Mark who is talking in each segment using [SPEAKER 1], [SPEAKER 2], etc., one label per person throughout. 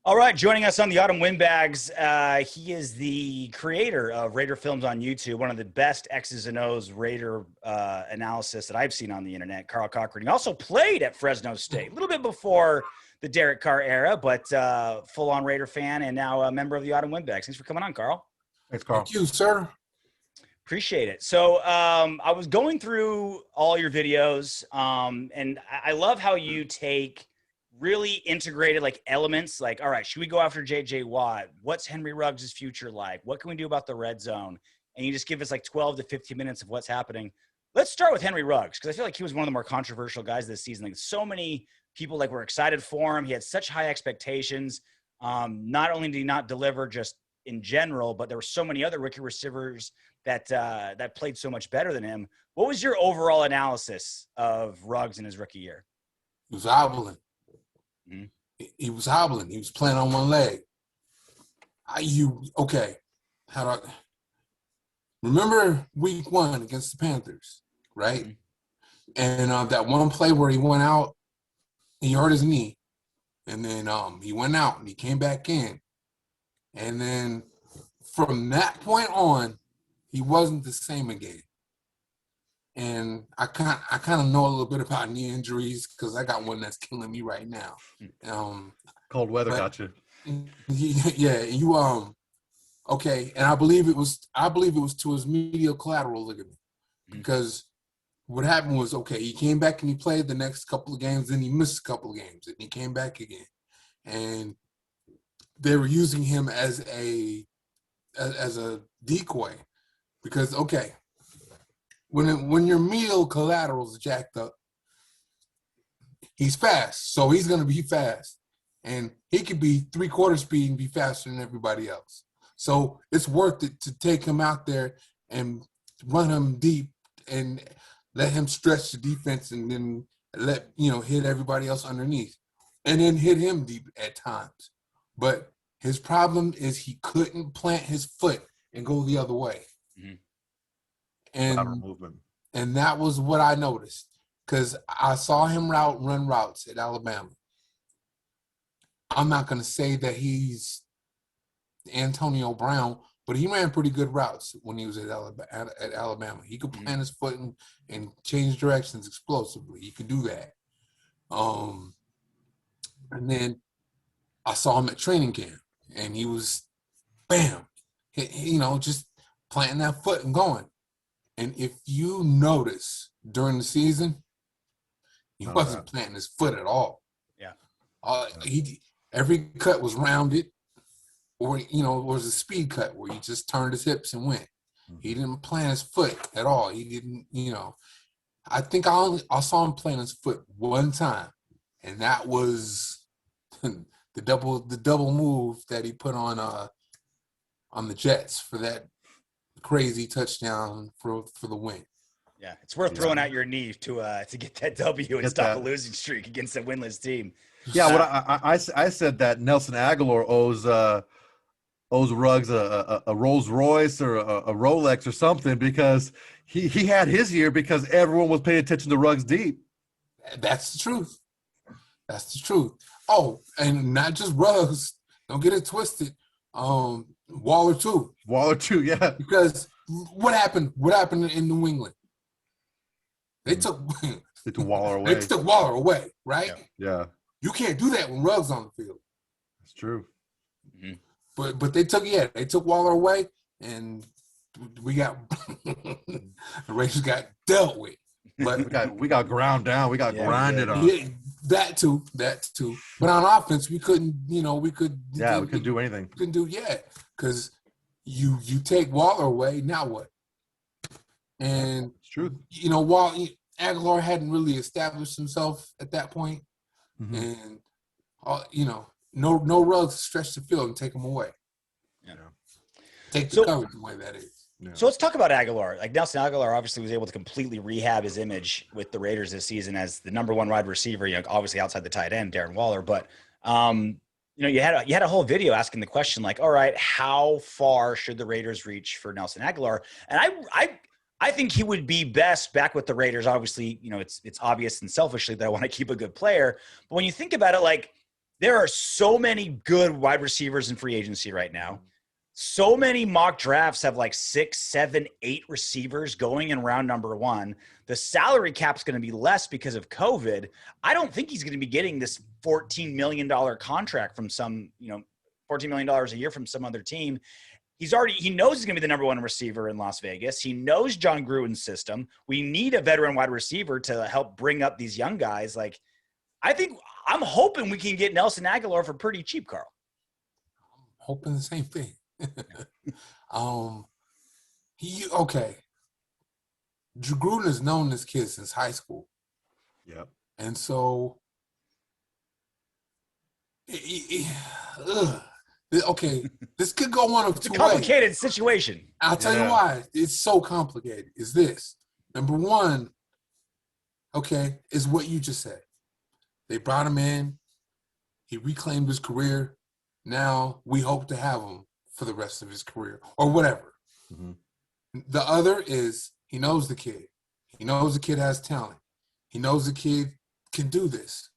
[SPEAKER 1] All right, joining us on the Autumn Windbags, he is the creator of Raider Films on YouTube, one of the best X's and O's Raider analysis that I've seen on the internet, Carl Cockerham. He also played at Fresno State, a little bit before the Derek Carr era, but full-on Raider fan and now a member of the Autumn Windbags. Thanks for coming on, Karl.
[SPEAKER 2] Thanks, Karl.
[SPEAKER 3] Thank you, sir.
[SPEAKER 1] Appreciate it. So I was going through all your videos, and I love how you take really integrated like elements like, all right, should we go after JJ Watt? What's Henry Ruggs' future like? What can we do about the red zone? And you just give us like 12 to 15 minutes of what's happening. Let's start with Henry Ruggs, because I feel like he was one of the more controversial guys this season. Like so many people like were excited for him. He had such high expectations. Not only did he not deliver just in general, but there were so many other rookie receivers that played so much better than him. What was your overall analysis of Ruggs in his rookie year?
[SPEAKER 3] He was hobbling.
[SPEAKER 1] Mm-hmm.
[SPEAKER 3] He was hobbling. He was playing on one leg. Remember week 1 against the Panthers, right?
[SPEAKER 1] Mm-hmm.
[SPEAKER 3] And that one play where he went out, he hurt his knee, and then he went out and he came back in, and then from that point on, he wasn't the same again. And I kind of know a little bit about knee injuries because I got one that's killing me right now.
[SPEAKER 2] Cold weather got you.
[SPEAKER 3] Yeah, okay, and I believe it was to his medial collateral ligament, because what happened was, okay, he came back and he played the next couple of games, then he missed a couple of games, and he came back again, and they were using him as a decoy, because okay, when your medial collateral is jacked up, he's fast, so he's going to be fast. And he could be 3/4 speed and be faster than everybody else. So it's worth it to take him out there and run him deep and let him stretch the defense and then hit everybody else underneath. And then hit him deep at times. But his problem is he couldn't plant his foot and go the other way.
[SPEAKER 2] Mm-hmm.
[SPEAKER 3] And that was what I noticed, because I saw him run routes at Alabama. I'm not going to say that he's Antonio Brown, but he ran pretty good routes when he was at Alabama. He could plant his foot and change directions explosively. He could do that. And then I saw him at training camp, and he was, bam, just planting that foot and going. And if you notice during the season, he wasn't planting his foot at all.
[SPEAKER 1] Yeah.
[SPEAKER 3] Every cut was rounded, or it was a speed cut where he just turned his hips and went. He didn't plant his foot at all. He didn't, I think I saw him plant his foot one time, and that was the double move that he put on the Jets for that crazy touchdown for the win.
[SPEAKER 1] Yeah, it's worth throwing out your knee to get that W and stop a losing streak against a winless team.
[SPEAKER 2] Yeah, what I said that Nelson Agholor owes Ruggs a Rolls Royce or a Rolex or something, because he had his year because everyone was paying attention to Ruggs deep.
[SPEAKER 3] That's the truth. That's the truth. Oh, and not just Ruggs. Don't get it twisted. Waller too.
[SPEAKER 2] Yeah.
[SPEAKER 3] Because what happened in New England? They took
[SPEAKER 2] Waller away.
[SPEAKER 3] They took Waller away, right?
[SPEAKER 2] Yeah.
[SPEAKER 3] You can't do that when Ruggs on the field.
[SPEAKER 2] That's true.
[SPEAKER 3] Mm-hmm. But they took Waller away, and we got the Raiders got dealt with. But
[SPEAKER 2] we got ground down. We got grinded on.
[SPEAKER 3] Yeah, that too. But on offense, we couldn't. We couldn't
[SPEAKER 2] do anything.
[SPEAKER 3] Couldn't do because you take Waller away. Now what? And
[SPEAKER 2] it's true.
[SPEAKER 3] Agholor hadn't really established himself at that point, and no Ruggs to stretch the field and take him away. Take the coverage away. That is.
[SPEAKER 1] Yeah. So let's talk about Agholor. Like Nelson Agholor obviously was able to completely rehab his image with the Raiders this season as the number 1 wide receiver, obviously outside the tight end, Darren Waller. But, you had a whole video asking the question, like, all right, how far should the Raiders reach for Nelson Agholor? And I think he would be best back with the Raiders. Obviously, it's obvious and selfishly that I want to keep a good player. But when you think about it, like, There are so many good wide receivers in free agency right now. So many mock drafts have like 6, 7, 8 receivers going in round number 1. The salary cap's going to be less because of COVID. I don't think he's going to be getting this $14 million contract from some, $14 million a year from some other team. He knows he's going to be the number 1 receiver in Las Vegas. He knows Jon Gruden's system. We need a veteran wide receiver to help bring up these young guys. Like, I'm hoping we can get Nelson Agholor for pretty cheap, Carl.
[SPEAKER 3] I'm hoping the same thing. Gruden has known this kid since high school.
[SPEAKER 2] Yep.
[SPEAKER 3] And so, this could go one of two ways. It's a
[SPEAKER 1] complicated situation.
[SPEAKER 3] I'll tell you why it's so complicated. Is this number one? Is what you just said. They brought him in. He reclaimed his career. Now we hope to have him for the rest of his career or whatever. Mm-hmm. The other is he knows the kid. He knows the kid has talent. He knows the kid can do this.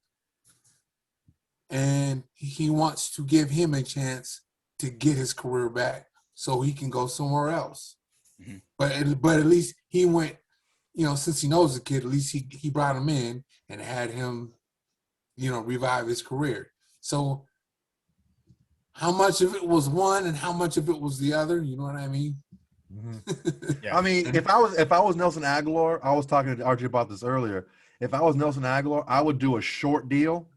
[SPEAKER 3] And he wants to give him a chance to get his career back so he can go somewhere else. Mm-hmm. But at least he went, since he knows the kid, at least he brought him in and had him, revive his career. So how much of it was one and how much of it was the other? You know what I mean?
[SPEAKER 2] Mm-hmm. Yeah. I mean, if I was Nelson Agholor, I was talking to RJ about this earlier. If I was Nelson Agholor, I would do a short deal,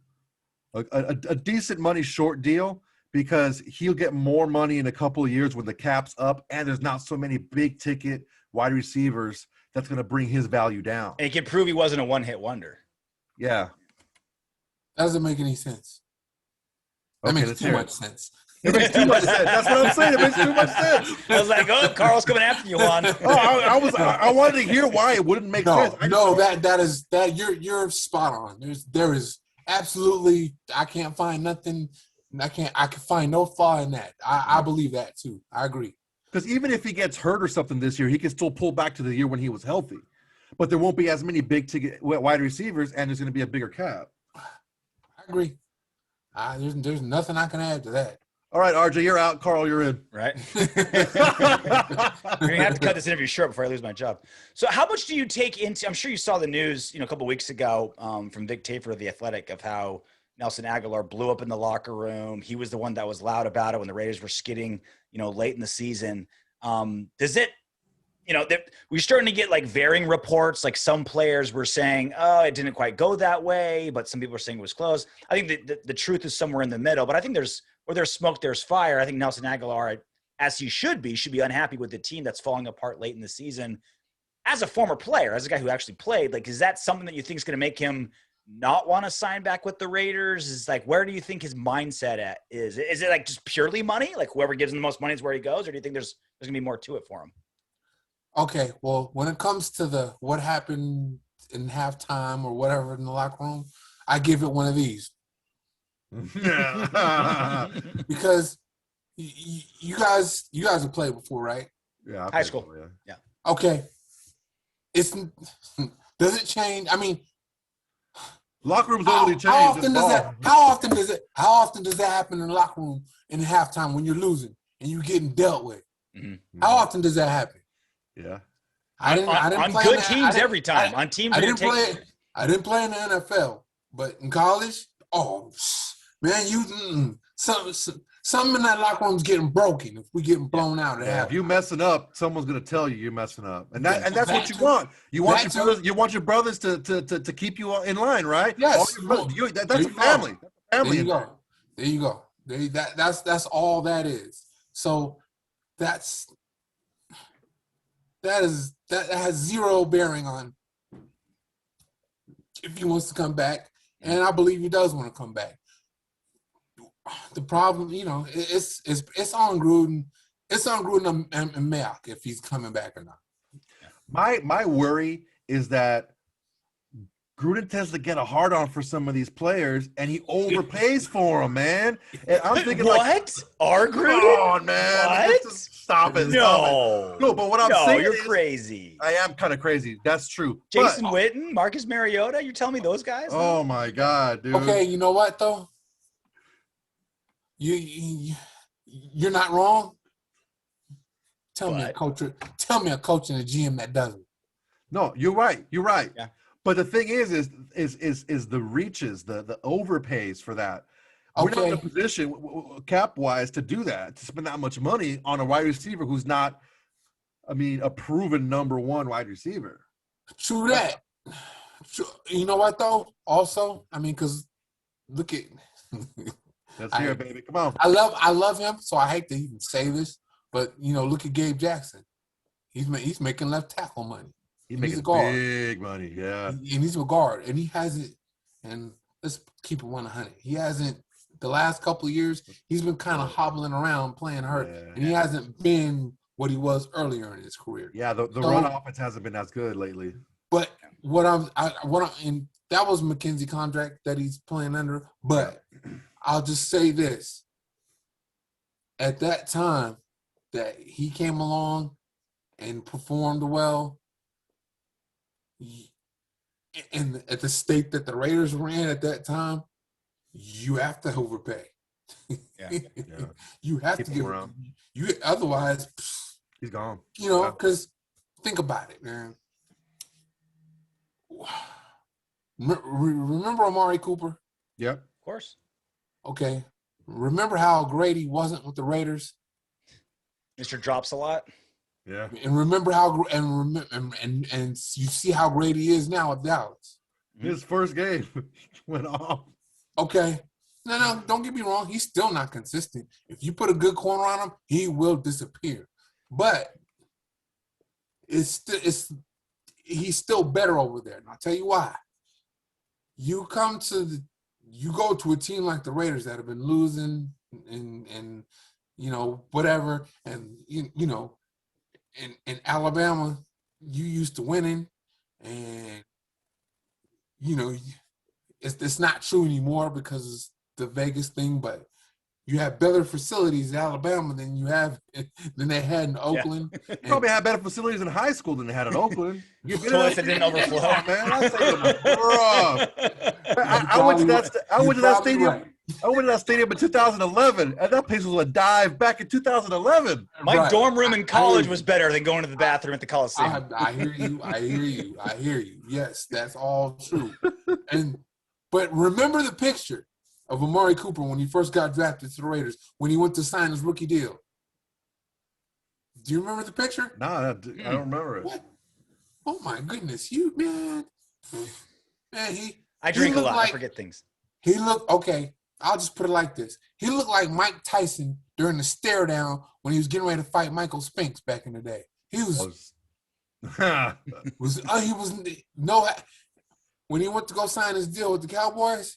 [SPEAKER 2] a decent money short deal, because he'll get more money in a couple of years when the cap's up and there's not so many big ticket wide receivers that's going to bring his value down.
[SPEAKER 1] And he can prove he wasn't a one-hit wonder.
[SPEAKER 2] Yeah.
[SPEAKER 3] That doesn't make any sense. That makes too much sense.
[SPEAKER 2] It makes too much sense. That's what I'm saying. It makes too much sense.
[SPEAKER 1] I was like, "Oh, Carl's coming after you, Juan."
[SPEAKER 2] I wanted to hear why it wouldn't make sense.
[SPEAKER 3] You're spot on. There is absolutely. I can't find nothing. I can find no flaw in that. I believe that too. I agree.
[SPEAKER 2] Because even if he gets hurt or something this year, he can still pull back to the year when he was healthy. But there won't be as many big ticket wide receivers, and there's going to be a bigger cap.
[SPEAKER 3] I agree. There's nothing I can add to that.
[SPEAKER 2] All right, RJ, you're out. Carl, you're in.
[SPEAKER 1] Right. You're going to have to cut this interview short before I lose my job. So how much do you take into – I'm sure you saw the news, a couple of weeks ago from Vic Tafur of The Athletic of how Nelson Agholor blew up in the locker room. He was the one that was loud about it when the Raiders were skidding, late in the season. Does it – we're starting to get like varying reports. Like some players were saying, oh, it didn't quite go that way, but some people are saying it was close. I think the truth is somewhere in the middle, but I think where there's smoke, there's fire. I think Nelson Agholor, as he should be unhappy with the team that's falling apart late in the season. As a former player, as a guy who actually played, like, is that something that you think is going to make him not want to sign back with the Raiders? Is like, where do you think his mindset is? Is it like just purely money? Like whoever gives him the most money is where he goes? Or do you think there's going to be more to it for him?
[SPEAKER 3] Okay, well, when it comes to what happened in halftime or whatever in the locker room, I give it one of these. Because you guys have played before, right?
[SPEAKER 2] Yeah,
[SPEAKER 1] high school. Yeah.
[SPEAKER 3] Okay. Does it change? I mean,
[SPEAKER 2] locker rooms don't really change.
[SPEAKER 3] How often does that happen in the locker room in halftime when you're losing and you're getting dealt with? Mm-hmm. How often does that happen?
[SPEAKER 2] Yeah.
[SPEAKER 3] I didn't
[SPEAKER 1] on
[SPEAKER 3] play
[SPEAKER 1] good teams every time. On teams
[SPEAKER 3] I didn't play in the NFL, but in college, man, something in that locker room's getting broken if we getting blown out.
[SPEAKER 2] If you messing up, someone's gonna tell you messing up, and that's what you want. You want your brothers to keep you in line, right?
[SPEAKER 3] Yes,
[SPEAKER 2] that's a family.
[SPEAKER 3] There you go. That's all that is. So that has zero bearing on if he wants to come back, and I believe he does want to come back. The problem, it's on Gruden. It's on Gruden and Mayock if he's coming back or not.
[SPEAKER 2] My worry is that Gruden tends to get a hard on for some of these players, and he overpays for them, man. And I'm thinking,
[SPEAKER 1] Our Gruden?
[SPEAKER 2] Come on, man.
[SPEAKER 1] What?
[SPEAKER 2] Stop it.
[SPEAKER 1] No.
[SPEAKER 2] No, but what I'm saying
[SPEAKER 1] you're crazy.
[SPEAKER 2] I am kind of crazy. That's true.
[SPEAKER 1] Jason Witten, Marcus Mariota, you're telling me those guys?
[SPEAKER 2] Oh, my God, dude.
[SPEAKER 3] Okay, you know what, though? you're not wrong. Tell me a coach and a GM that doesn't.
[SPEAKER 2] No, you're right. You're right.
[SPEAKER 1] Yeah.
[SPEAKER 2] But the thing is the reaches, the overpays for that. We're not in a position cap wise to do that, to spend that much money on a wide receiver who's not, a proven number one wide receiver.
[SPEAKER 3] True that. You know what though? Also, because look at.
[SPEAKER 2] Let's hear it, baby. Come on.
[SPEAKER 3] I love him, so I hate to even say this, but look at Gabe Jackson. He's making left tackle money.
[SPEAKER 2] He's making big money, yeah.
[SPEAKER 3] And he's a guard, and he hasn't. And let's keep it 100. He hasn't. The last couple of years, he's been kind of hobbling around, playing hurt, and he hasn't been what he was earlier in his career.
[SPEAKER 2] Yeah, the run offense hasn't been as good lately.
[SPEAKER 3] But and that was McKenzie contract that he's playing under. But I'll just say this: at that time that he came along and performed well, and at the state that the Raiders were in at that time, you have to overpay.
[SPEAKER 1] Yeah.
[SPEAKER 3] You have to give him. Otherwise,
[SPEAKER 2] he's gone.
[SPEAKER 3] Because think about it, man. Remember Amari Cooper?
[SPEAKER 2] Yep.
[SPEAKER 1] Of course.
[SPEAKER 3] Okay. Remember how great he wasn't with the Raiders?
[SPEAKER 1] Mr. Drops a lot.
[SPEAKER 2] Yeah.
[SPEAKER 3] And remember how and you see how great he is now at Dallas.
[SPEAKER 2] His first game went off.
[SPEAKER 3] Okay. No, don't get me wrong. He's still not consistent. If you put a good corner on him, he will disappear. But he's still better over there. And I'll tell you why. You go to a team like the Raiders that have been losing and whatever, and in Alabama, you used to winning, and it's not true anymore because the Vegas thing, but you have better facilities in Alabama than they had in Oakland.
[SPEAKER 2] Yeah. Probably had better facilities in high school than they had in Oakland.
[SPEAKER 1] Toilets that didn't overflow,
[SPEAKER 2] man. I went to that stadium. Right. I went to that stadium in 2011, and that place was a dive back in 2011.
[SPEAKER 1] My dorm room in college was better than going to the bathroom at the Coliseum.
[SPEAKER 3] I hear you. Yes, that's all true. But remember the picture of Amari Cooper when he first got drafted to the Raiders, when he went to sign his rookie deal. Do you remember the picture?
[SPEAKER 2] No, I don't remember it.
[SPEAKER 3] What? Oh my goodness, you man.
[SPEAKER 1] I drink a lot. I forget things.
[SPEAKER 3] He looked okay. I'll just put it like this: he looked like Mike Tyson during the stare down when he was getting ready to fight Michael Spinks back in the day. When he went to go sign his deal with the Cowboys.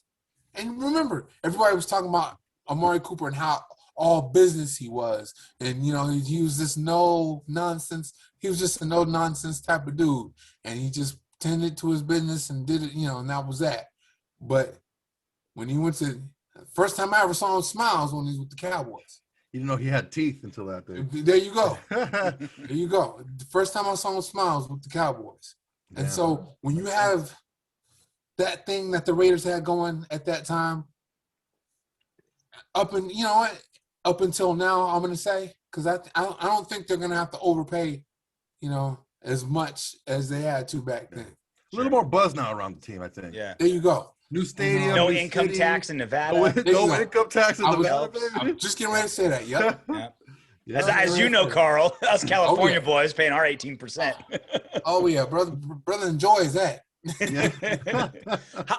[SPEAKER 3] And remember, everybody was talking about Amari Cooper and how all business he was. And, he was this no-nonsense. He was just a no-nonsense type of dude. And he just tended to his business and did it, and that was that. But when he went to – first time I ever saw him smile was when he was with the Cowboys.
[SPEAKER 2] You didn't know he had teeth until that day.
[SPEAKER 3] There you go. There you go. The first time I saw him smile was with the Cowboys. And so when you have – that thing that the Raiders had going at that time, up until now, I'm gonna say, because I don't think they're gonna have to overpay, as much as they had to back then.
[SPEAKER 2] A little more buzz now around the team, I think.
[SPEAKER 1] Yeah.
[SPEAKER 3] There you go.
[SPEAKER 2] New stadium.
[SPEAKER 1] No income tax in Nevada.
[SPEAKER 2] No income tax in Nevada.
[SPEAKER 3] I'm just getting ready to say that. Yep.
[SPEAKER 1] Yeah. As you know, Karl, us California boys paying our 18%.
[SPEAKER 3] Oh yeah, brother enjoys that.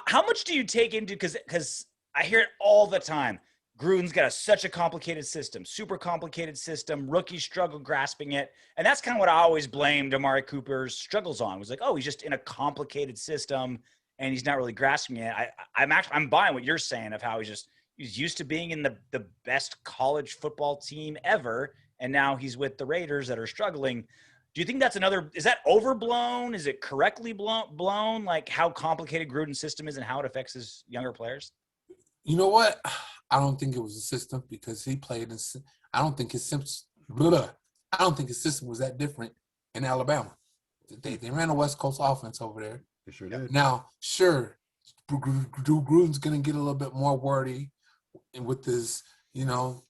[SPEAKER 1] How much do you take into, because I hear it all the time, Gruden's got such a complicated system, super complicated system, rookies struggle grasping it, and that's kind of what I always blamed Amari Cooper's struggles on, was like, oh, he's just in a complicated system and he's not really grasping it. I'm buying what you're saying of how he's used to being in the best college football team ever, and now he's with the Raiders that are struggling. Do you think that's is that overblown? Is it correctly blown? Like how complicated Gruden's system is and how it affects his younger players?
[SPEAKER 3] You know what? I don't think it was a system because he played in. I don't think his system was that different in Alabama. They ran a West Coast offense over there.
[SPEAKER 2] They sure did.
[SPEAKER 3] Now, sure, Gruden's going to get a little bit more wordy with his, you know,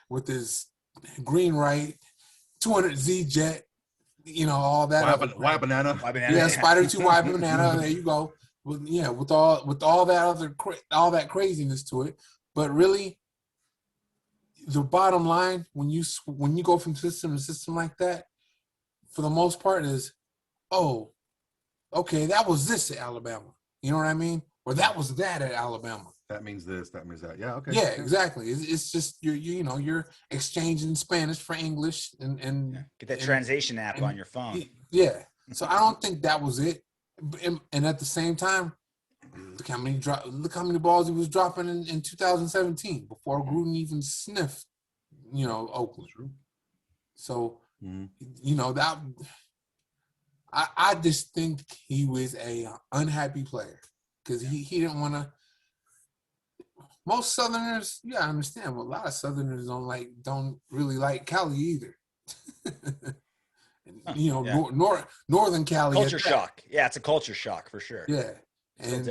[SPEAKER 3] with his green right, 200 Z jet, you know, all that.
[SPEAKER 2] Why banana?
[SPEAKER 3] Yeah, Spider 2 Y banana. There you go. With all that craziness to it. But really, the bottom line, when you go from system to system like that, for the most part, is, oh, okay, that was this at Alabama. You know what I mean? Or that was that at Alabama.
[SPEAKER 2] That means this. That means that. Yeah. Okay.
[SPEAKER 3] Yeah, exactly. It's just you're exchanging Spanish for English and
[SPEAKER 1] get that translation app on your phone.
[SPEAKER 3] Yeah. So I don't think that was it. And at the same time, look how many balls he was dropping in 2017 before Gruden even sniffed, Oakland. So that I just think he was a unhappy player because he didn't want to. Most Southerners, I understand, but a lot of Southerners don't really like Cali either. Northern Cali.
[SPEAKER 1] Culture shock. Yeah, it's a culture shock for sure.
[SPEAKER 3] Yeah, and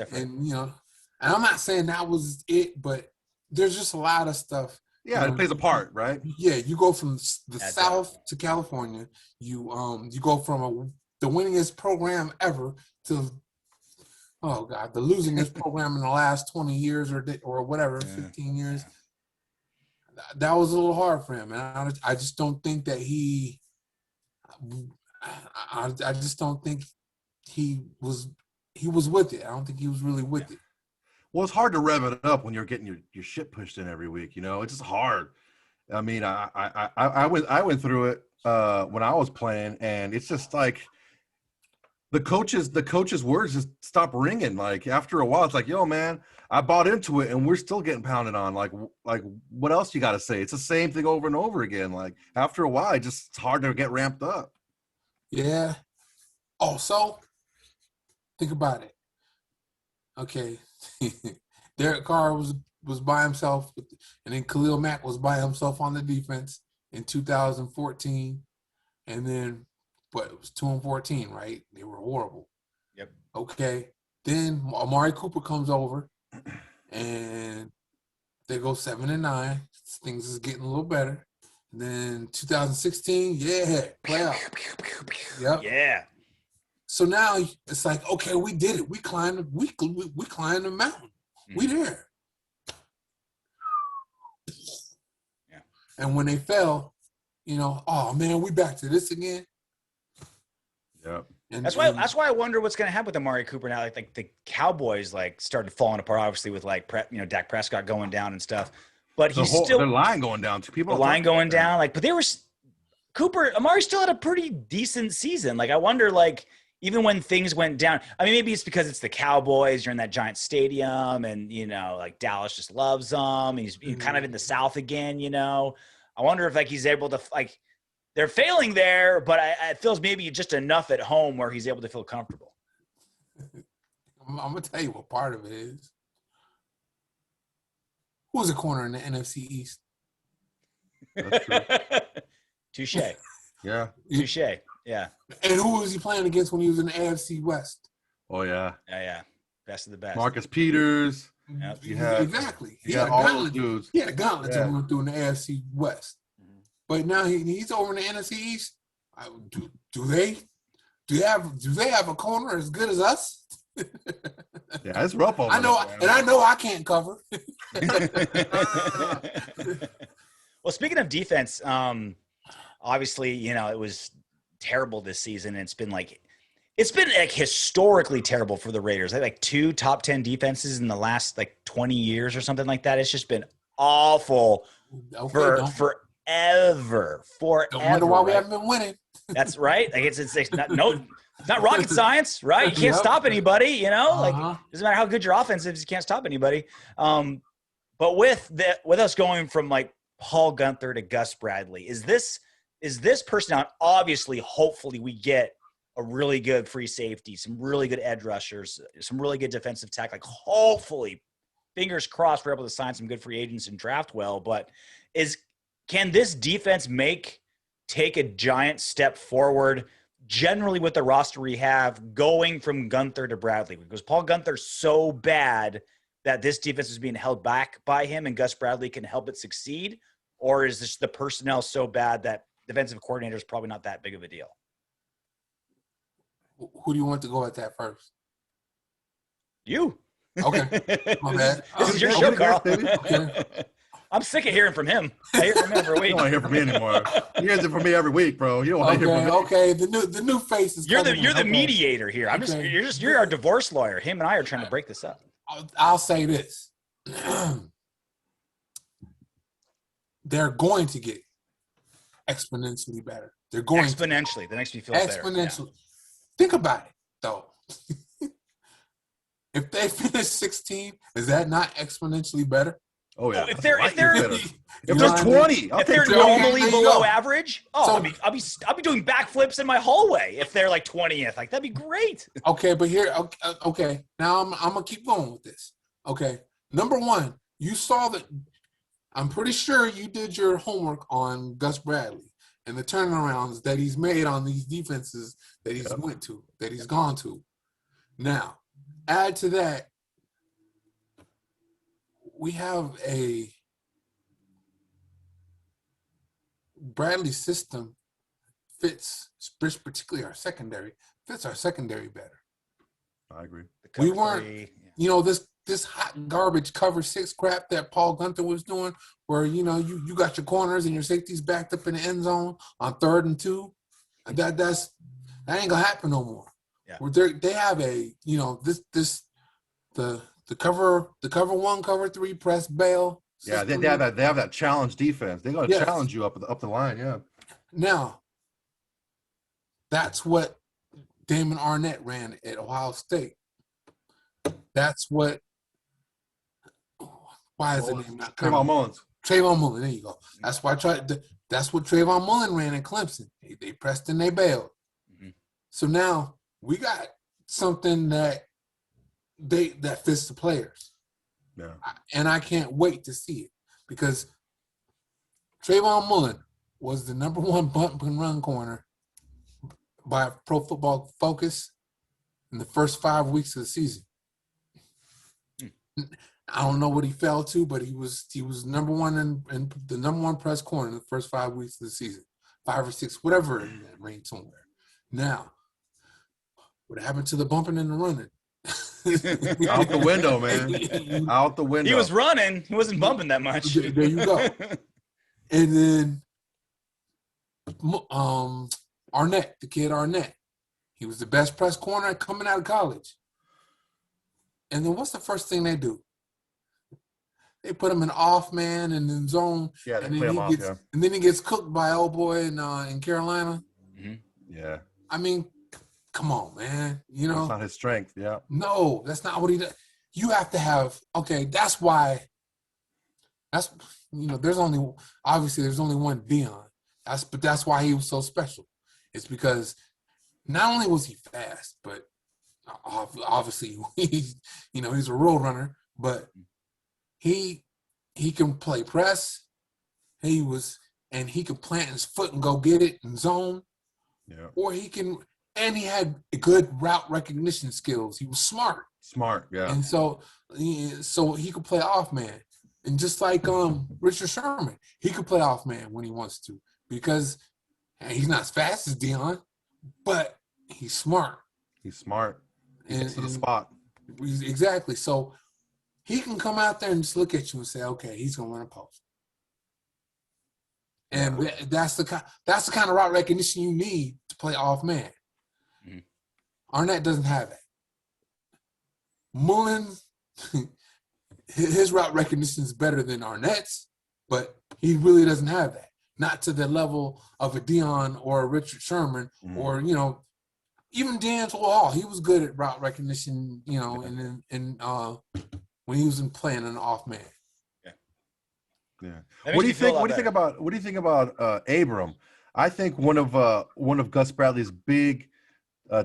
[SPEAKER 3] I'm not saying that was it, but there's just a lot of stuff.
[SPEAKER 2] Yeah, it plays a part, right?
[SPEAKER 3] Yeah, you go from the South to California. You go from the winningest program ever to the losingest program in the last 20 years or whatever, 15 years. That was a little hard for him, and I just don't think that I just don't think he was with it. I don't think he was really with it.
[SPEAKER 2] Well, it's hard to rev it up when you're getting your shit pushed in every week. It's just hard. I mean, I went through it when I was playing, and it's just like the coach's words just stop ringing. Like after a while, it's like, yo, man, I bought into it, and we're still getting pounded on. Like what else you got to say? It's the same thing over and over again. Like after a while, it's hard to get ramped up.
[SPEAKER 3] Yeah. Also, think about it. Okay. Derek Carr was by himself, and then Khalil Mack was by himself on the defense in 2014, and then it was 2-14, right? They were horrible.
[SPEAKER 1] Yep.
[SPEAKER 3] Okay. Then Amari Cooper comes over, and they go 7-9. Things is getting a little better. And then 2016, playoff. Yep.
[SPEAKER 1] Yeah.
[SPEAKER 3] So now it's like, okay, we did it. We climbed the mountain. Mm-hmm. We there.
[SPEAKER 1] Yeah.
[SPEAKER 3] And when they fell, oh man, we back to this again.
[SPEAKER 2] Yep.
[SPEAKER 1] That's why I wonder what's going to happen with Amari Cooper now. Like the Cowboys started falling apart, obviously with Dak Prescott going down and stuff. But he's still
[SPEAKER 2] the line going down.
[SPEAKER 1] The line going down. But Amari still had a pretty decent season. I wonder even when things went down, I mean, maybe it's because it's the Cowboys. You're in that giant stadium, and Dallas just loves them. He's kind of in the South again. I wonder if he's able to they're failing there, but it feels maybe just enough at home where he's able to feel comfortable.
[SPEAKER 3] I'm gonna tell you what part of it is. Who's a corner in the NFC East?
[SPEAKER 2] That's true.
[SPEAKER 1] Touche.
[SPEAKER 2] Yeah.
[SPEAKER 1] Touche. Yeah.
[SPEAKER 3] And who was he playing against when he was in the AFC West?
[SPEAKER 2] Oh yeah.
[SPEAKER 1] Yeah. Best of the best.
[SPEAKER 2] Marcus Peters.
[SPEAKER 1] Yep.
[SPEAKER 3] Exactly.
[SPEAKER 2] He had all those dudes.
[SPEAKER 3] He had a gauntlet to run through in the AFC West. Mm-hmm. But now he's over in the NFC East. Do they have a corner as good as us?
[SPEAKER 2] Yeah, it's rough over
[SPEAKER 3] I know,
[SPEAKER 2] there,
[SPEAKER 3] and I know I can't cover.
[SPEAKER 1] Well, speaking of defense, obviously, it was terrible this season. It's been historically terrible for the Raiders. They had 2 top 10 defenses in the last 20 years or something like that. It's just been awful forever.
[SPEAKER 3] Don't wonder why we haven't been winning.
[SPEAKER 1] That's right. It's not rocket science, right? You can't stop anybody, doesn't matter how good your offense is, you can't stop anybody. But with us going from Paul Guenther to Gus Bradley, is this person out? Obviously, hopefully we get a really good free safety, some really good edge rushers, some really good defensive tackle. Hopefully, fingers crossed, we're able to sign some good free agents and draft well. But can this defense take a giant step forward? Generally, with the roster we have, going from Guenther to Bradley, because Paul Guenther's so bad, that this defense is being held back by him and Gus Bradley can help it succeed? Or is this the personnel so bad that defensive coordinator is probably not that big of a deal?
[SPEAKER 3] Who do you want to go at that first?
[SPEAKER 1] You.
[SPEAKER 3] Okay. My bad.
[SPEAKER 1] This is your show, Carl.
[SPEAKER 3] Okay.
[SPEAKER 1] I'm sick of hearing from him. I hear from him every week.
[SPEAKER 2] You don't want to hear from me anymore. He hears it from me every week, bro. You don't want to hear from me.
[SPEAKER 3] Okay. The new face is
[SPEAKER 1] You're the
[SPEAKER 3] coming in.
[SPEAKER 1] mediator here. You're our divorce lawyer. Him and I are trying to break this up.
[SPEAKER 3] I'll say this. They're going to get exponentially better. They're going
[SPEAKER 1] exponentially. That makes me feel better.
[SPEAKER 3] Exponentially. Yeah. Think about it, though. If they finish 16, is that not exponentially better?
[SPEAKER 2] Oh yeah.
[SPEAKER 1] If they're
[SPEAKER 2] 20,
[SPEAKER 1] if they're normally below average, I'll be doing backflips in my hallway if they're like 20th. Like that'd be great.
[SPEAKER 3] Okay, but here, okay. Now I'm gonna keep going with this. Okay, number one, you saw that. I'm pretty sure you did your homework on Gus Bradley and the turnarounds that he's made on these defenses that he's gone to. Now, add to that, we have a Bradley system fits, particularly our secondary, fits our secondary better.
[SPEAKER 2] I agree.
[SPEAKER 3] We weren't, this hot garbage cover 6 crap that Paul Gunther was doing, where you got your corners and your safeties backed up in the end zone on 3rd and 2. That ain't gonna happen no more.
[SPEAKER 1] Yeah.
[SPEAKER 3] They have a the cover 1, cover 3 press bail.
[SPEAKER 2] Yeah, they have that challenge defense. They're gonna challenge you up the line. Yeah.
[SPEAKER 3] Now, that's what Damon Arnett ran at Ohio State. That's what. Why is the name not coming?
[SPEAKER 2] Trayvon Mullins.
[SPEAKER 3] Trayvon Mullen. There you go. That's why that's what Trayvon Mullen ran in Clemson. They pressed and they bailed. Mm-hmm. So now we got something that fits the players.
[SPEAKER 2] Yeah.
[SPEAKER 3] And I can't wait to see it because Trayvon Mullen was the number 1 bump and run corner by Pro Football Focus in the first 5 weeks of the season. I don't know what he fell to, but he was number 1 in the number 1 press corner in the first 5 weeks of the season, 5 or 6, whatever in that range somewhere. Now, what happened to the bumping and the running?
[SPEAKER 2] Out the window, man. Out the window.
[SPEAKER 1] He was running. He wasn't bumping that much.
[SPEAKER 3] There you go. And then Arnett, the kid Arnett, he was the best press corner coming out of college. And then what's the first thing they do? They put him in off man and in zone.
[SPEAKER 2] Yeah,
[SPEAKER 3] and then he gets cooked by old boy in Carolina.
[SPEAKER 2] Mm-hmm. Yeah.
[SPEAKER 3] I mean, come on, man.
[SPEAKER 2] That's not his strength. Yeah.
[SPEAKER 3] No, that's not what he does. You have to have. Okay, that's why. There's only one Deion. That's why he was so special. It's because not only was he fast, but obviously he's a road runner, but he can play press. He can plant his foot and go get it in zone.
[SPEAKER 2] Yeah.
[SPEAKER 3] Or he had good route recognition skills. He was smart.
[SPEAKER 2] Smart, yeah.
[SPEAKER 3] And so he could play off man. And just like Richard Sherman, he could play off man when he wants to because he's not as fast as Deion, but he's smart.
[SPEAKER 2] He's smart. He gets to the spot.
[SPEAKER 3] Exactly. So he can come out there and just look at you and say, okay, he's going to run a post. And that's the kind of route recognition you need to play off man. Mm-hmm. Arnett doesn't have that. Mullen, his route recognition is better than Arnett's, but he really doesn't have that. Not to the level of a Deion or a Richard Sherman or, even D'Angelo Hall. He was good at route recognition, and when he was playing an off man.
[SPEAKER 2] Yeah. What do you think about Abram? I think one of Gus Bradley's big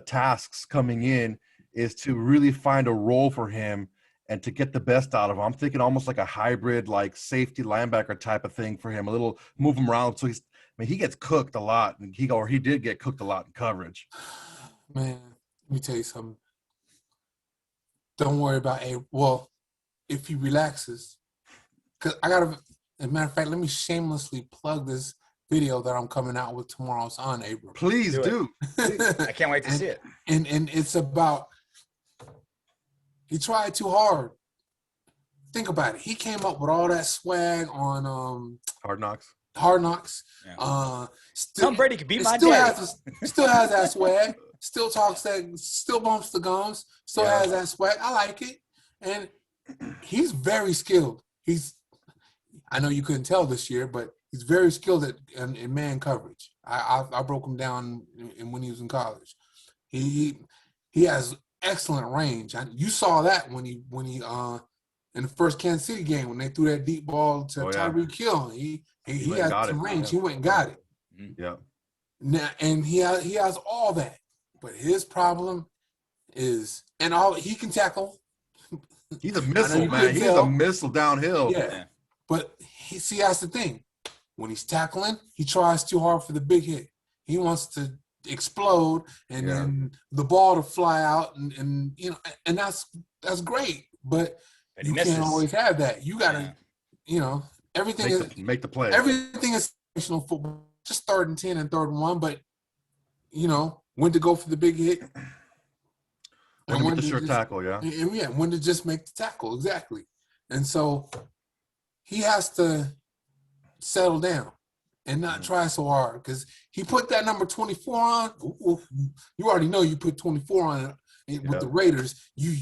[SPEAKER 2] tasks coming in is to really find a role for him and to get the best out of him. I'm thinking almost like a hybrid, like safety linebacker type of thing for him. A little move him around so he gets cooked a lot, and he did get cooked a lot in coverage.
[SPEAKER 3] Man, let me tell you something. Don't worry about if he relaxes. Because as a matter of fact, let me shamelessly plug this video that I'm coming out with tomorrow. It's on April.
[SPEAKER 2] Please do.
[SPEAKER 1] I can't wait to see it.
[SPEAKER 3] And it's about, he tried too hard. Think about it. He came up with all that swag on
[SPEAKER 2] Hard Knocks.
[SPEAKER 1] Yeah. Tom Brady could be my
[SPEAKER 3] still
[SPEAKER 1] daddy.
[SPEAKER 3] Still has that swag. Still talks that. Still bumps the gums. Still has that swag. I like it. And he's very skilled. I know you couldn't tell this year, but he's very skilled in man coverage. I broke him down when he was in college. He has excellent range. You saw that when he in the first Kansas City game when they threw that deep ball to Tyreek Hill. He has some range. He went and got it.
[SPEAKER 2] Yeah.
[SPEAKER 3] Now, and he has all that, but his problem is, he can tackle.
[SPEAKER 2] He's a missile, man. He's a missile downhill.
[SPEAKER 3] Yeah. But that's the thing. When he's tackling, he tries too hard for the big hit. He wants to explode and then the ball to fly out and and that's great. But you can't always have that. You gotta, everything
[SPEAKER 2] make the play.
[SPEAKER 3] Everything is situational football. Just 3rd and 10 and 3rd and 1, but when to go for the big hit.
[SPEAKER 2] And when to sure tackle,
[SPEAKER 3] And when to just make the tackle, exactly. And so he has to settle down and not try so hard because he put that number 24 on. You already know you put 24 on it with the Raiders. You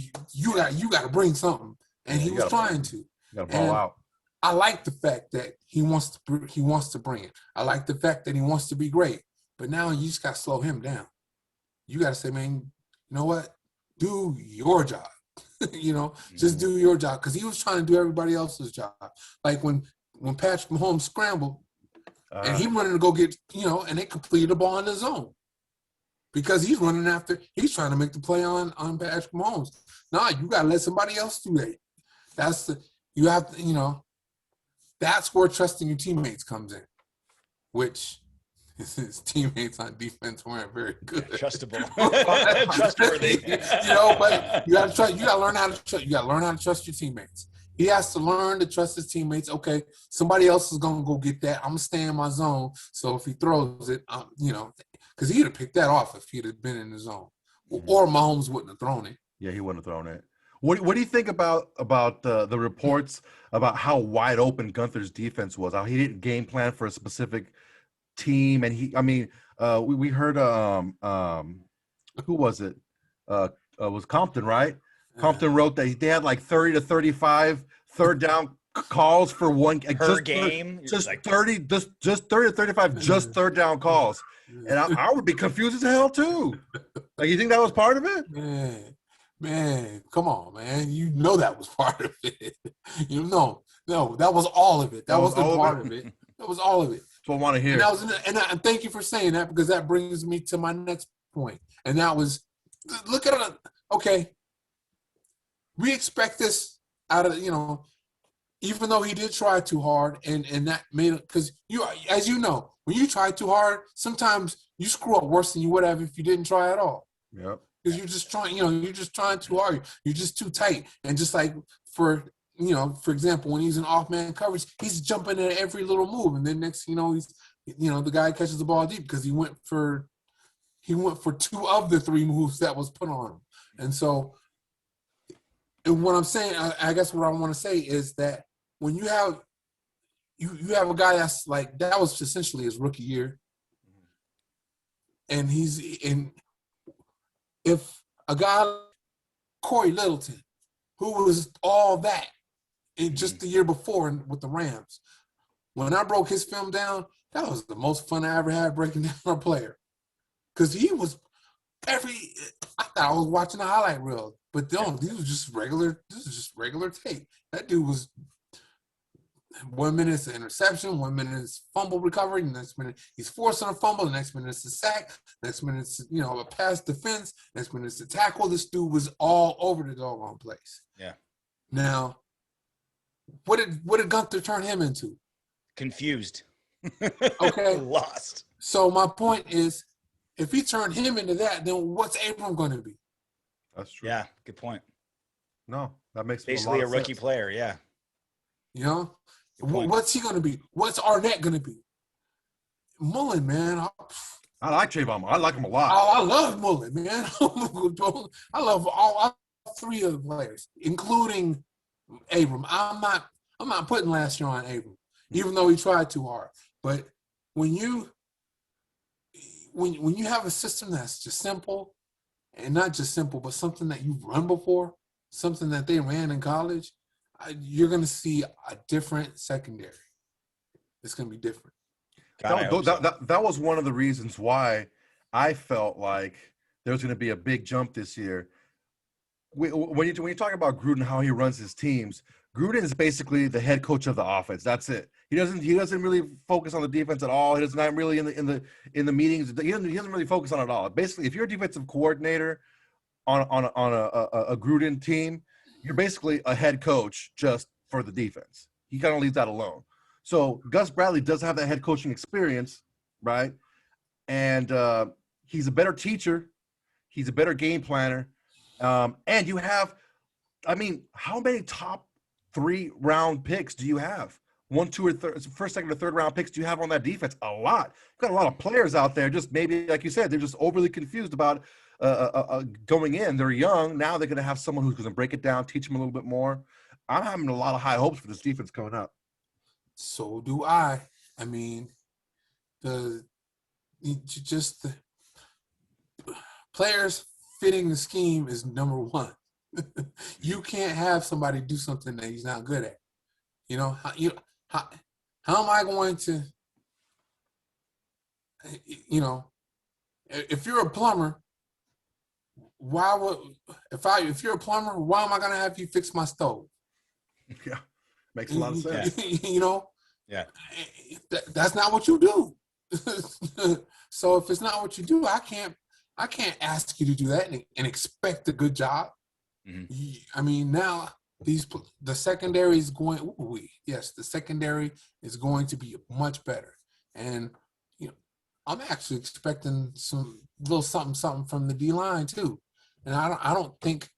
[SPEAKER 3] got to bring something, and he was trying to.
[SPEAKER 2] You got to ball out.
[SPEAKER 3] I like the fact that he wants to bring it. I like the fact that he wants to be great. But now you just got to slow him down. You got to say, man, you know what? Do your job. Just do your job. Because he was trying to do everybody else's job. Like when Patrick Mahomes scrambled and he wanted to go get, and they completed the ball in the zone. Because he's trying to make the play on Patrick Mahomes. No, you got to let somebody else do that. That's where trusting your teammates comes in, which his teammates on defense weren't very good.
[SPEAKER 1] Trustable. Trustworthy.
[SPEAKER 3] But you gotta learn how to trust your teammates. He has to learn to trust his teammates. Okay, somebody else is gonna go get that. I'm gonna stay in my zone. So if he throws it, because he'd have picked that off if he'd have been in the zone, or Mahomes wouldn't have thrown it.
[SPEAKER 2] Yeah, he wouldn't have thrown it. What do you think about the reports about how wide open Gunther's defense was? How he didn't game plan for a specific team, and we heard who was it? Was Compton, right? Compton wrote that they had like 30 to 35 third down calls for one
[SPEAKER 1] per game.
[SPEAKER 2] Just 30 to 35 just third down calls, and I would be confused as hell too. Like, you think that was part of it?
[SPEAKER 3] Man, come on, man. That was part of it. No, that was all of it. That wasn't part of it. That was all of it.
[SPEAKER 2] That's what I want to hear.
[SPEAKER 3] And thank you for saying that, because that brings me to my next point. And that was, look at it. Okay, we expect this out of, even though he did try too hard, and that made it, because as you know, when you try too hard, sometimes you screw up worse than you would have if you didn't try at all.
[SPEAKER 2] Yep.
[SPEAKER 3] Because you're just trying too hard. You're just too tight. And just like for example, when he's in off-man coverage, he's jumping at every little move. And then next, he's, the guy catches the ball deep because he went for 2 of the 3 moves that was put on him. And so, and what I'm saying, I guess what I want to say is that when you have a guy that's like, that was essentially his rookie year. And if a guy like Corey Littleton, who was all that in just the year before with the Rams, when I broke his film down, that was the most fun I ever had breaking down a player. Because he was I thought I was watching a highlight reel, but this was just regular tape. That dude was 1 minute it's an interception, 1 minute it's fumble recovery, the next minute he's forcing a fumble, the next minute it's a sack, next minute it's a pass defense, next minute it's a tackle. This dude was all over the doggone place.
[SPEAKER 1] Yeah.
[SPEAKER 3] Now, what did Gunther turn him into?
[SPEAKER 1] Confused.
[SPEAKER 3] Okay.
[SPEAKER 1] Lost.
[SPEAKER 3] So my point is, if he turned him into that, then what's Abram going to be?
[SPEAKER 2] That's true.
[SPEAKER 1] Yeah, good point.
[SPEAKER 2] No, that makes
[SPEAKER 1] Basically
[SPEAKER 2] a
[SPEAKER 1] a
[SPEAKER 2] lot of
[SPEAKER 1] rookie
[SPEAKER 2] sense.
[SPEAKER 1] player. Yeah.
[SPEAKER 3] You know,
[SPEAKER 1] Good point.
[SPEAKER 3] what's he gonna be? What's Arnett gonna be? Mullen, man.
[SPEAKER 2] I like Trayvon. I like him a lot.
[SPEAKER 3] I love Mullen, man. I love all three of the players, including Abram. I'm not putting last year on Abram, even though he tried too hard. But when you have a system that's just simple, and not just simple, but something that you've run before, something that they ran in college, you're going to see a different secondary. It's going to be different.
[SPEAKER 1] God, I hope so.
[SPEAKER 2] That was one of the reasons why I felt like there's going to be a big jump this year. When you talk about Gruden, how he runs his teams, Gruden is basically the head coach of the offense. That's it. He doesn't really focus on the defense at all. He does not really in the meetings. He doesn't really focus on it at all. Basically, if you're a defensive coordinator on a Gruden team, you're basically a head coach just for the defense. He kind of leaves that alone. So Gus Bradley does have that head coaching experience, right? And he's a better teacher. He's a better game planner. And you have, I mean, how many top 3 round picks do you have? 1, 2, or first, second, or third round picks do you have on that defense? A lot. You've got a lot of players out there. Just maybe, like you said, they're just overly confused about going in. They're young. Now they're going to have someone who's going to break it down, teach them a little bit more. I'm having a lot of high hopes for this defense coming up.
[SPEAKER 3] So do I. I mean, the players fitting the scheme is number one. You can't have somebody do something that he's not good at. You know, how am I going to, you know, if you're a plumber, if you're a plumber, why am I going to have you fix my stove?
[SPEAKER 2] Yeah, makes a lot of sense.
[SPEAKER 3] You know,
[SPEAKER 1] yeah,
[SPEAKER 3] that's not what you do. So if it's not what you do, I can't ask you to do that and expect a good job. Mm-hmm. I mean, now the secondary is going. The secondary is going to be much better, and you know, I'm actually expecting some little something from the D line too. And I don't think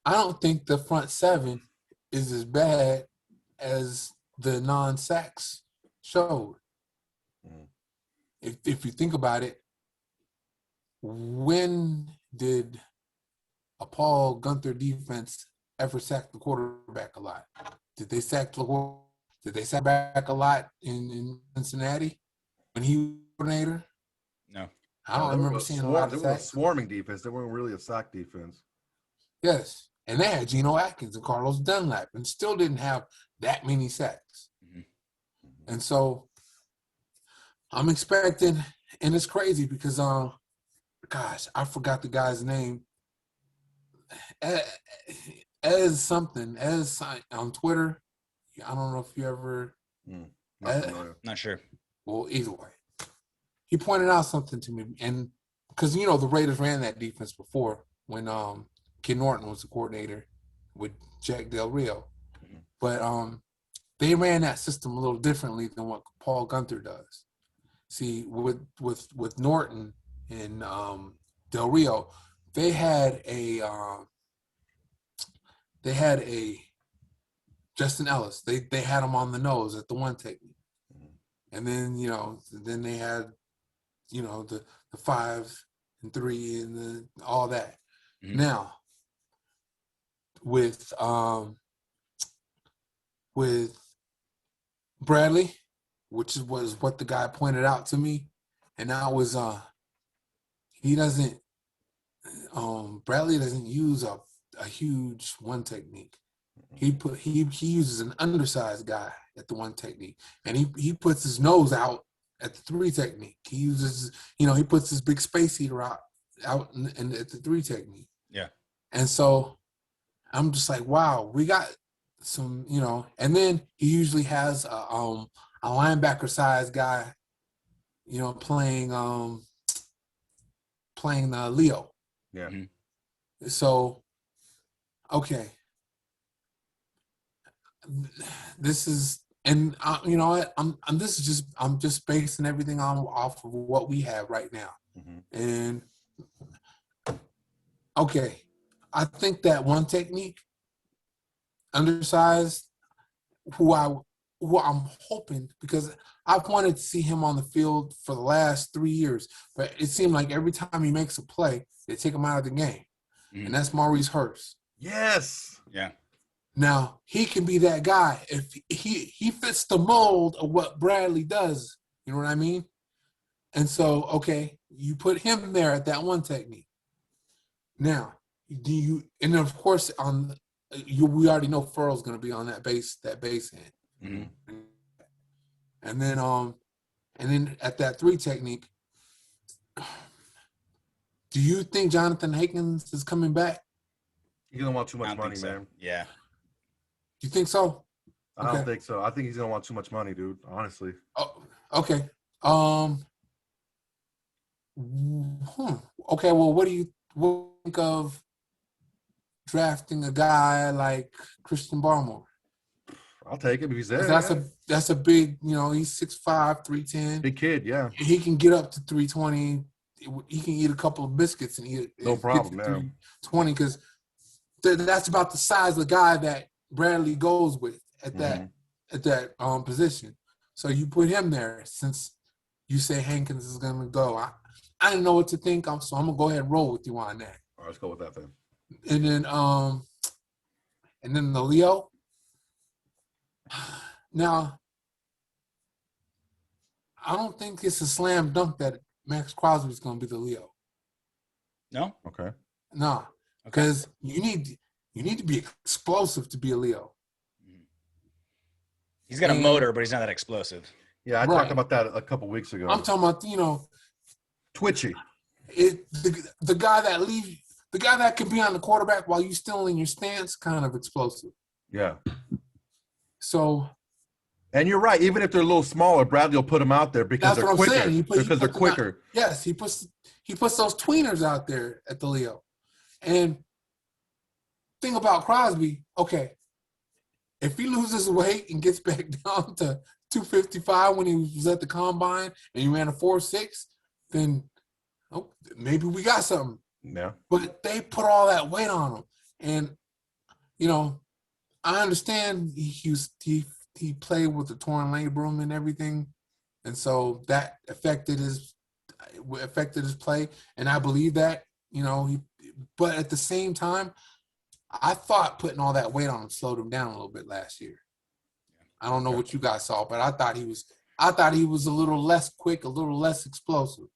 [SPEAKER 3] the front 7 is as bad as the non-sacks showed. If you think about it, when did a Paul Gunther defense ever sack the quarterback a lot? Did they sack back a lot in Cincinnati when he was coordinator?
[SPEAKER 1] No.
[SPEAKER 3] I don't remember seeing a lot of sacks.
[SPEAKER 2] They were a swarming defense. They weren't really a sack defense.
[SPEAKER 3] Yes. And they had Geno Atkins and Carlos Dunlap and still didn't have that many sacks. Mm-hmm. And so I'm expecting, and it's crazy because, gosh, I forgot the guy's name. As on Twitter. I don't know if you ever.
[SPEAKER 1] Not sure.
[SPEAKER 3] Well, either way. He pointed out something to me, and because, you know, the Raiders ran that defense before when Ken Norton was the coordinator with Jack Del Rio. Mm-hmm. But they ran that system a little differently than what Paul Gunther does. See, with Norton and Del Rio, they had a Justin Ellis. They had him on the nose at the one technique, and then then they had the 5 and 3 and all that. Mm-hmm. Now with Bradley, which was what the guy pointed out to me, and that was Bradley doesn't use a huge one technique. He uses an undersized guy at the one technique, and he puts his nose out at the 3 technique. He uses he puts his big space heater out and at the 3 technique.
[SPEAKER 1] Yeah. And
[SPEAKER 3] so I'm just like, wow, we got some, and then he usually has a linebacker size guy, playing the Leo.
[SPEAKER 2] Yeah.
[SPEAKER 3] Mm-hmm. So, okay. This is, and you know what? I'm just basing everything off of what we have right now. Mm-hmm. And okay, I think that one technique undersized, who I'm hoping, because I've wanted to see him on the field for the last 3 years, but it seemed like every time he makes a play, they take him out of the game, and that's Maurice Hurst.
[SPEAKER 2] Yes.
[SPEAKER 1] Yeah.
[SPEAKER 3] Now he can be that guy if he fits the mold of what Bradley does. You know what I mean? And so, okay, you put him there at that one technique. Now, and then of course we already know Furl's going to be on that base end.
[SPEAKER 1] Mm-hmm.
[SPEAKER 3] And then at that 3 technique, do you think Jonathan Hankins is coming back?
[SPEAKER 2] He don't want too much money,
[SPEAKER 1] so.
[SPEAKER 2] man.
[SPEAKER 1] Yeah.
[SPEAKER 3] Do you think so?
[SPEAKER 2] I don't think so. I think he's gonna want too much money, dude. Honestly.
[SPEAKER 3] Oh, okay. Okay. Well, what do you think of drafting a guy like Christian Barmore?
[SPEAKER 2] I'll take him if he's there.
[SPEAKER 3] That's a big, he's 6'5", 310.
[SPEAKER 2] Big kid, yeah.
[SPEAKER 3] He can get up to 320. He can eat a couple of biscuits and eat
[SPEAKER 2] no problem, man.
[SPEAKER 3] 320, because that's about the size of the guy that Bradley goes with at that position. So you put him there, since you say Hankins is gonna go. I didn't know what to think, so I'm gonna go ahead and roll with you on that.
[SPEAKER 2] All right, let's go with that then.
[SPEAKER 3] And then the Leo. Now, I don't think it's a slam dunk that Max Crosby is going to be the Leo.
[SPEAKER 1] No?
[SPEAKER 2] Okay.
[SPEAKER 3] No, because you need to be explosive to be a Leo.
[SPEAKER 1] He's got a motor, but he's not that explosive.
[SPEAKER 2] Yeah, I talked about that a couple weeks ago.
[SPEAKER 3] I'm talking about,
[SPEAKER 2] twitchy.
[SPEAKER 3] The guy that can be on the quarterback while you're still in your stance, kind of explosive.
[SPEAKER 2] Yeah.
[SPEAKER 3] So.
[SPEAKER 2] And you're right. Even if they're a little smaller, Bradley will put them out there because they're quicker. Because they're quicker.
[SPEAKER 3] Yes, he puts those tweeners out there at the Leo. And thing about Crosby, okay, if he loses weight and gets back down to 255 when he was at the combine and he ran a 4.6, then maybe we got something.
[SPEAKER 2] Yeah.
[SPEAKER 3] But they put all that weight on him, and I understand he played with the torn labrum and everything, and so that affected his play, and I believe that, but at the same time, I thought putting all that weight on him slowed him down a little bit last year. I don't know what you guys saw, but I thought he was a little less quick, a little less explosive.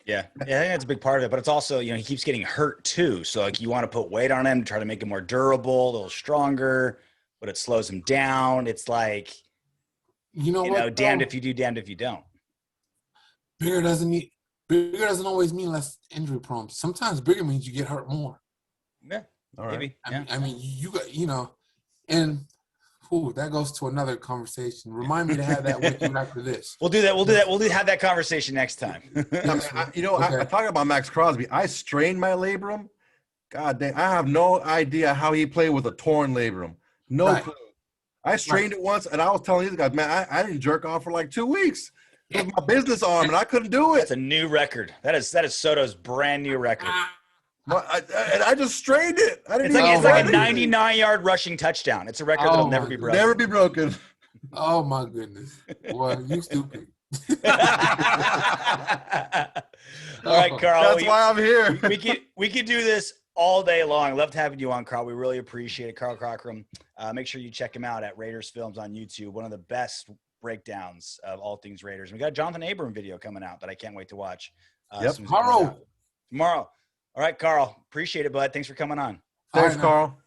[SPEAKER 1] Yeah, I think that's a big part of it, but it's also, he keeps getting hurt too. So you want to put weight on him to try to make him more durable, a little stronger, but it slows him down. It's like, damned if you do, damned if you don't.
[SPEAKER 3] Bigger doesn't always mean less injury prone. Sometimes bigger means you get hurt more.
[SPEAKER 1] Yeah, all right. Maybe.
[SPEAKER 3] I mean, you got, and that goes to another conversation. Remind me to have that with you after this.
[SPEAKER 1] We'll do that. We'll have that conversation next time.
[SPEAKER 2] I talk about Max Crosby. I strained my labrum. God dang, I have no idea how he played with a torn labrum. No clue. I strained it once, and I was telling these guys, man, I didn't jerk off for like 2 weeks. It was my business arm, and I couldn't do it.
[SPEAKER 1] That's a new record. That is Soto's brand new record.
[SPEAKER 2] I just strained it.
[SPEAKER 1] It's like a 99-yard rushing touchdown. It's a record that'll never be broken.
[SPEAKER 2] Never be broken.
[SPEAKER 3] Oh my goodness. Well, you stupid.
[SPEAKER 1] All right, Karl.
[SPEAKER 2] That's why I'm here.
[SPEAKER 1] We could do this all day long. Loved having you on, Karl. We really appreciate it. Carl Cockerham. Make sure you check him out at Raiders Films on YouTube. One of the best breakdowns of all things Raiders. We got a Jonathan Abram video coming out that I can't wait to watch.
[SPEAKER 3] Tomorrow.
[SPEAKER 1] All right, Karl. Appreciate it, bud. Thanks for coming on.
[SPEAKER 2] Thanks, Karl.